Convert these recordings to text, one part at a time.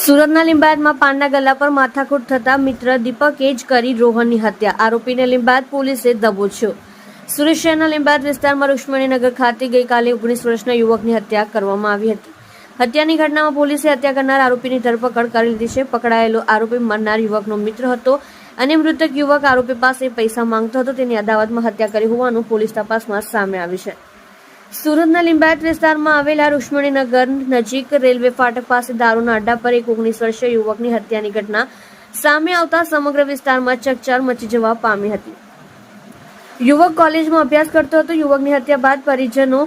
સુરતના લિંબાયતમાં પાનના ગલ્લા પર માથાકૂટ થતા મિત્ર દીપકે જ કરી રોહનની હત્યા. આરોપીને લિંબાયત પોલીસે દબોચ્યો. સુરત શહેરના લિંબાયત વિસ્તારમાં રૂક્ષ્મણીનગર ખાતે ગઈકાલે 19 વર્ષના યુવકની હત્યા કરવામાં આવી હતી. હત્યાની ઘટનામાં પોલીસે હત્યા કરનાર આરોપીની ધરપકડ કરી લીધી છે. પકડાયેલો આરોપી મરનાર યુવકનો મિત્ર હતો અને મૃતક યુવક આરોપી પાસે પૈસા માંગતો હતો. તેની અદાવતમાં હત્યા કરી હોવાનું પોલીસ તપાસમાં સામે આવ્યું છે. સુરતના લિંબાયત વિસ્તારમાં આવેલા રૂક્ષ્મણીનગર નજીક રેલવે ફાટક પાસે દારૂના અડ્ડા પર એક 19 વર્ષીય યુવકની હત્યાની ઘટના સામે આવતા સમગ્ર વિસ્તારમાં ચકચાર મચી જવા પામી હતી. યુવક કોલેજમાં અભ્યાસ કરતો હતો. યુવકની હત્યા બાદ પરિજનો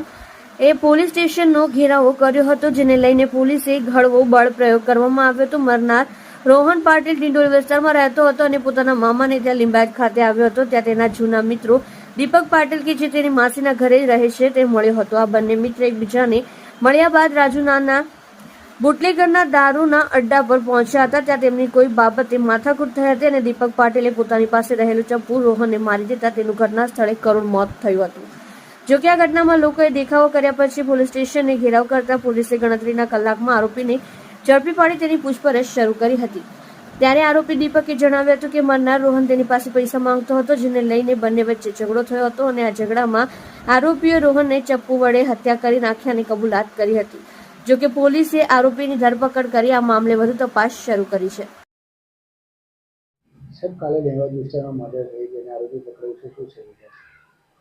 એ પોલીસ સ્ટેશનનો ઘેરાવો કર્યો હતો, જેને લઈને પોલીસે હળવો બળ પ્રયોગ કરવામાં આવ્યો હતો. મરનાર રોહન પાટીલ ડિંડોલી વિસ્તારમાં રહેતો હતો અને પોતાના મામાને ત્યાં લિંબાયત ખાતે આવ્યો હતો. ત્યાં તેના જૂના મિત્રો દીપક પાટીલ કે જે તેની માસીના ઘરે રહે છે તે મળ્યો હતો. આ બંને મિત્ર એકબીજાને મળ્યા બાદ રાજુનાના બુટલેગરના દારૂના અડ્ડા પર પહોંચ્યા હતા. ત્યાં તેમની કોઈ બાબતે માથાકૂટ થઈ હતી અને દીપક પાટીલે પોતાની પાસે રહેલું ચપ્પુ રોહનને મારી દેતા તેનું ઘટના સ્થળે કરુણ મોત થયું હતું. જોકે આ ઘટનામાં લોકોએ દેખાવો કર્યા પછી પોલીસ સ્ટેશનને ઘેરાવ કરતા પોલીસે ગણતરીના કલાકમાં આરોપીને ઝડપી પાડી તેની પૂછપરછ શરૂ કરી હતી. ત્યારે આરોપી દીપકે જણાવ્યું હતું કે મરનાર રોહન તેની પાસે પૈસા માંગતો હતો, જેને લઈને બંને વચ્ચે ઝઘડો થયો હતો અને આ ઝઘડામાં આરોપીએ રોહનને ચપ્પુ વડે હત્યા કરી નાખ્યાની કબૂલાત કરી હતી. જોકે પોલીસે આરોપીની ધરપકડ કરી આ મામલે વધુ તપાસ શરૂ કરી છે.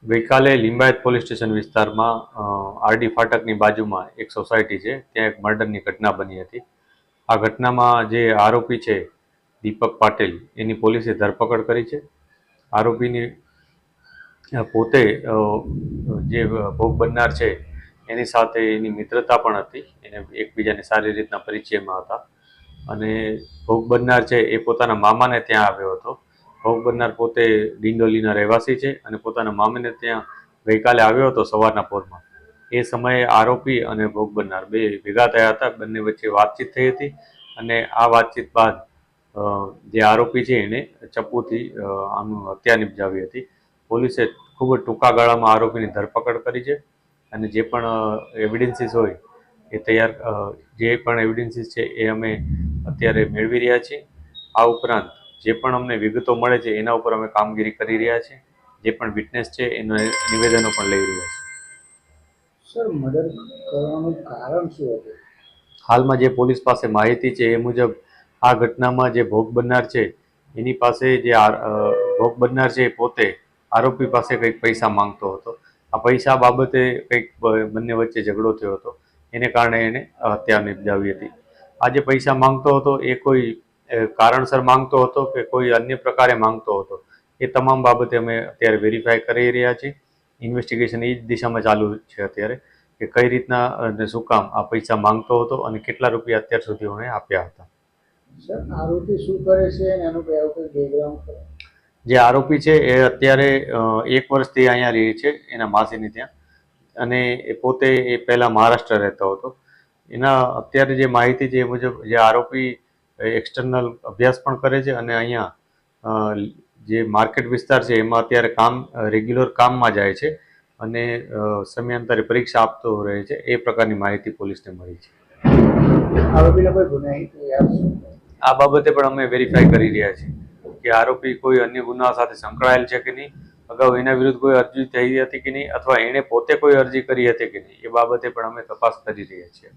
ગઈકાલે લિંબાયત પોલીસ સ્ટેશન વિસ્તારમાં આરડી ફાટકની બાજુમાં એક સોસાયટી છે, ત્યાં એક મર્ડરની ઘટના બની હતી. આ ઘટનામાં જે આરોપી છે દીપક પાટીલ, એની પોલીસે ધરપકડ કરી છે. આરોપીની પોતે જે ભોગ બનનાર છે એની સાથે એની મિત્રતા પણ હતી. એને એકબીજાને સારી રીતના પરિચયમાં હતા અને ભોગ બનનાર છે એ પોતાના મામાને ત્યાં આવ્યો હતો. ભોગ બનનાર પોતે ડિંડોલીના રહેવાસી છે અને પોતાના મામાને ત્યાં ગઈકાલે આવ્યો હતો સવારના પોરમાં. એ સમયે આરોપી અને ભોગ બનનાર બે ભેગા થયા હતા. બંને વચ્ચે વાતચીત થઈ હતી અને આ વાતચીત બાદ જે આરોપી છે એને ચપ્પુથી આનું હત્યા નિપજાવી હતી. પોલીસે ખૂબ જ ટૂંકા ગાળામાં આરોપીની ધરપકડ કરી છે અને જે પણ એવિડન્સીસ હોય એ જે પણ એવિડન્સીસ છે એ અમે અત્યારે મેળવી રહ્યા છીએ. આ ઉપરાંત જે પણ અમને વિગતો મળે છે એના ઉપર અમે કામગીરી કરી રહ્યા છીએ. જે પણ વિટનેસ છે એના નિવેદનો પણ લઈ રહ્યા છીએ. સર, મર્ડર કરવાનું કારણ શું હતું? હાલમાં જે પોલીસ પાસે માહિતી છે એ મુજબ આ ઘટનામાં જે ભોગ બનનાર છે એની પાસે જે ભોગ બનનાર છે એ પોતે આરોપી પાસે કંઈક પૈસા માંગતો હતો. આ પૈસા બાબતે કંઈક બંને વચ્ચે ઝઘડો થયો હતો, એને કારણે એને હત્યા નિપજાવી હતી. આ જે પૈસા માંગતો હતો એ કોઈ કારણસર માંગતો હતો કે કોઈ અન્ય પ્રકારે માંગતો હતો, એ તમામ બાબતે અમે અત્યારે વેરીફાઈ કરી રહ્યા છીએ. ઇન્વેસ્ટિગેશન એ જ દિશામાં ચાલુ છે અત્યારે કે કઈ રીતના અને શું કામ આ પૈસા માંગતો હતો અને કેટલા રૂપિયા અત્યાર સુધી અમે આપ્યા હતા. સર, આરોપી શું કરે છે અને એનું કોઈ બેકગ્રાઉન્ડ? જે આરોપી છે એ અત્યારે 1 વર્ષથી અહીંયા રહે છે એના માસીની ત્યાં, અને એ પોતે પહેલાં મહારાષ્ટ્ર રહેતો હતો. એના અત્યારે જે માહિતી છે એ મુજબ જે આરોપી એક્સટર્નલ અભ્યાસ પણ કરે છે અને અહીંયા જે માર્કેટ વિસ્તાર છે એમાં અત્યારે રેગ્યુલર કામમાં જાય છે અને સમયાંતરે પરીક્ષા આપતો રહે છે. એ પ્રકારની માહિતી પોલીસને મળી છે. આ બાબતે પણ અમે વેરીફાઈ કરી રહ્યા છીએ કે આરોપી કોઈ અન્ય ગુના સાથે સંકળાયેલ છે કે નહીં, અગાઉ એના વિરુદ્ધ કોઈ અરજી થઈ હતી કે નહીં, અથવા એણે પોતે કોઈ અરજી કરી હતી કે નહીં, એ બાબતે પણ અમે તપાસ કરી રહ્યા છીએ.